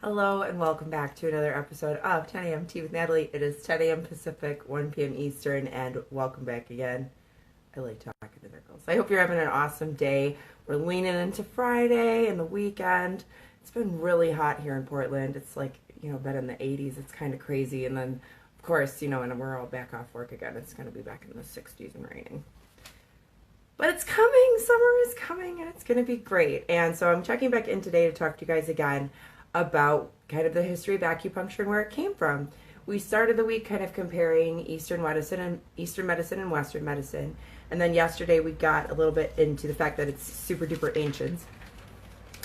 Hello and welcome back to another episode of 10 a.m. Tea with Natalie. It is 10 a.m. Pacific, 1 p.m. Eastern, and welcome back again. I like talking to girls. I hope you're having an awesome day. We're leaning into Friday and the weekend. It's been really hot here in Portland. It's like, been in the 80s. It's kind of crazy. And then, of course, when we're all back off work again, it's going to be back in the 60s and raining. But it's coming. Summer is coming, and it's going to be great. And so I'm checking back in today to talk to you guys again about kind of the history of acupuncture and where it came from. We started the week kind of comparing Eastern medicine and Western medicine. And then yesterday we got a little bit into the fact that it's super duper ancient.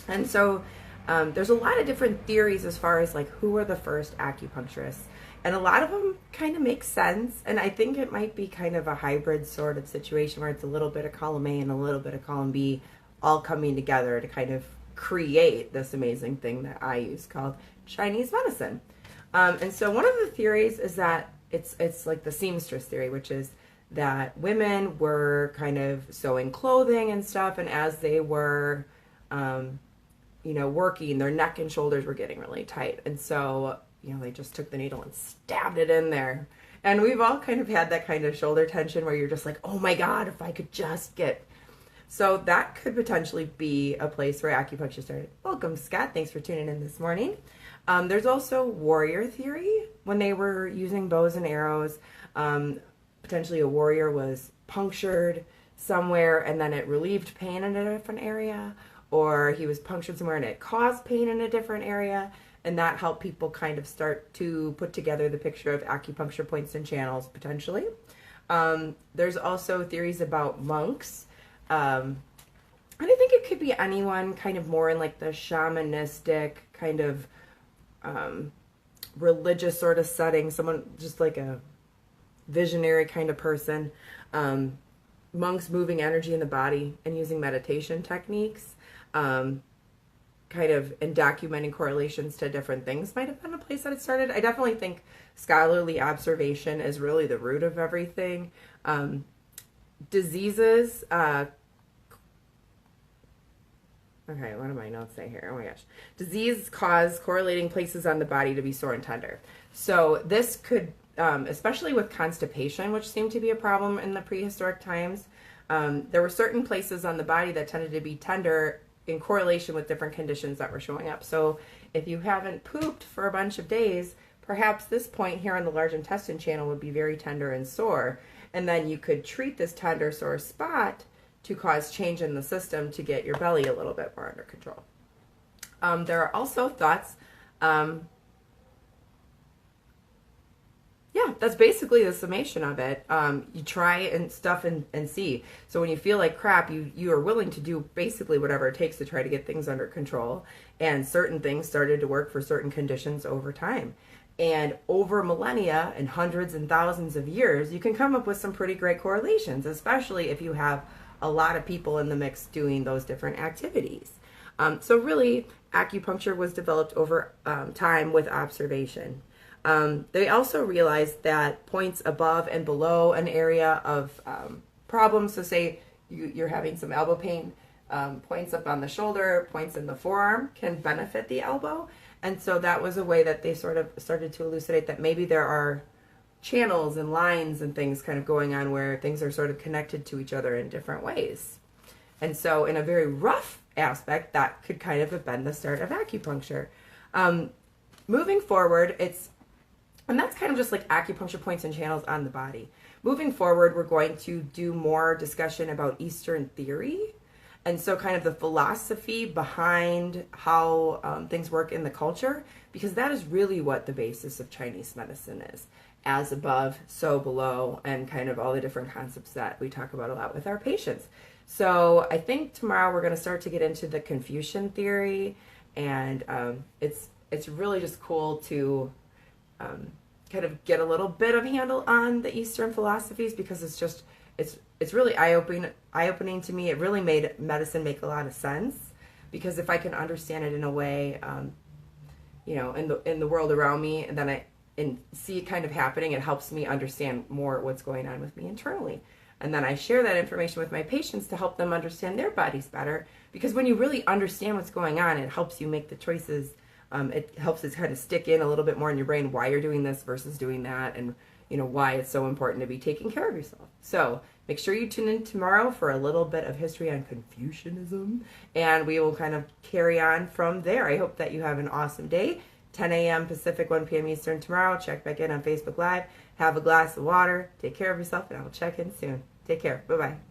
And so there's a lot of different theories as far as like who were the first acupuncturists. And a lot of them kind of make sense. And I think it might be kind of a hybrid sort of situation where it's a little bit of column A and a little bit of column B all coming together to kind of create this amazing thing that I use called Chinese medicine. And so one of the theories is that it's like the seamstress theory, which is that women were kind of sewing clothing and stuff, and as they were, working, their neck and shoulders were getting really tight. And so, they just took the needle and stabbed it in there. And we've all kind of had that kind of shoulder tension where you're just like, oh my God, if I could just get... So that could potentially be a place where acupuncture started. Welcome, Scott. Thanks for tuning in this morning. There's also warrior theory. When they were using bows and arrows, potentially a warrior was punctured somewhere and then it relieved pain in a different area, or he was punctured somewhere and it caused pain in a different area, and that helped people kind of start to put together the picture of acupuncture points and channels, potentially. There's also theories about monks. And I think it could be anyone kind of more in like the shamanistic kind of religious sort of setting, someone just like a visionary kind of person. Monks moving energy in the body and using meditation techniques, kind of and documenting correlations to different things might have been a place that it started. I definitely think scholarly observation is really the root of everything. Diseases, okay, what do my notes say here? Oh my gosh. Disease cause correlating places on the body to be sore and tender. So this could, especially with constipation, which seemed to be a problem in the prehistoric times, there were certain places on the body that tended to be tender in correlation with different conditions that were showing up. So if you haven't pooped for a bunch of days, perhaps this point here on the large intestine channel would be very tender and sore. And then you could treat this tender, sore spot to cause change in the system to get your belly a little bit more under control. There are also thoughts, that's basically the summation of it. You try and stuff and see. So when you feel like crap, you are willing to do basically whatever it takes to try to get things under control. And certain things started to work for certain conditions over time. And over millennia and hundreds and thousands of years, you can come up with some pretty great correlations, especially if you have a lot of people in the mix doing those different activities. So really, acupuncture was developed over time with observation. They also realized that points above and below an area of problems, so say you're having some elbow pain, points up on the shoulder, points in the forearm can benefit the elbow. And so that was a way that they sort of started to elucidate that maybe there are channels and lines and things kind of going on where things are sort of connected to each other in different ways. And so in a very rough aspect, that could kind of have been the start of acupuncture. Moving forward, and that's kind of just like acupuncture points and channels on the body. Moving forward, we're going to do more discussion about Eastern theory. And so kind of the philosophy behind how things work in the culture, because that is really what the basis of Chinese medicine is. As above, so below, and kind of all the different concepts that we talk about a lot with our patients. So I think tomorrow we're going to start to get into the Confucian theory, and it's really just cool to kind of get a little bit of handle on the Eastern philosophies, because it's really eye-opening to me. It really made medicine make a lot of sense, because if I can understand it in a way, in the world around me, and then and see it kind of happening, it helps me understand more what's going on with me internally. And then I share that information with my patients to help them understand their bodies better, because when you really understand what's going on, it helps you make the choices It helps it kind of stick in a little bit more in your brain why you're doing this versus doing that, and why it's so important to be taking care of yourself. So make sure you tune in tomorrow for a little bit of history on Confucianism, and we will kind of carry on from there. I hope that you have an awesome day. 10 a.m. Pacific, 1 p.m. Eastern tomorrow. Check back in on Facebook Live. Have a glass of water. Take care of yourself, and I will check in soon. Take care. Bye-bye.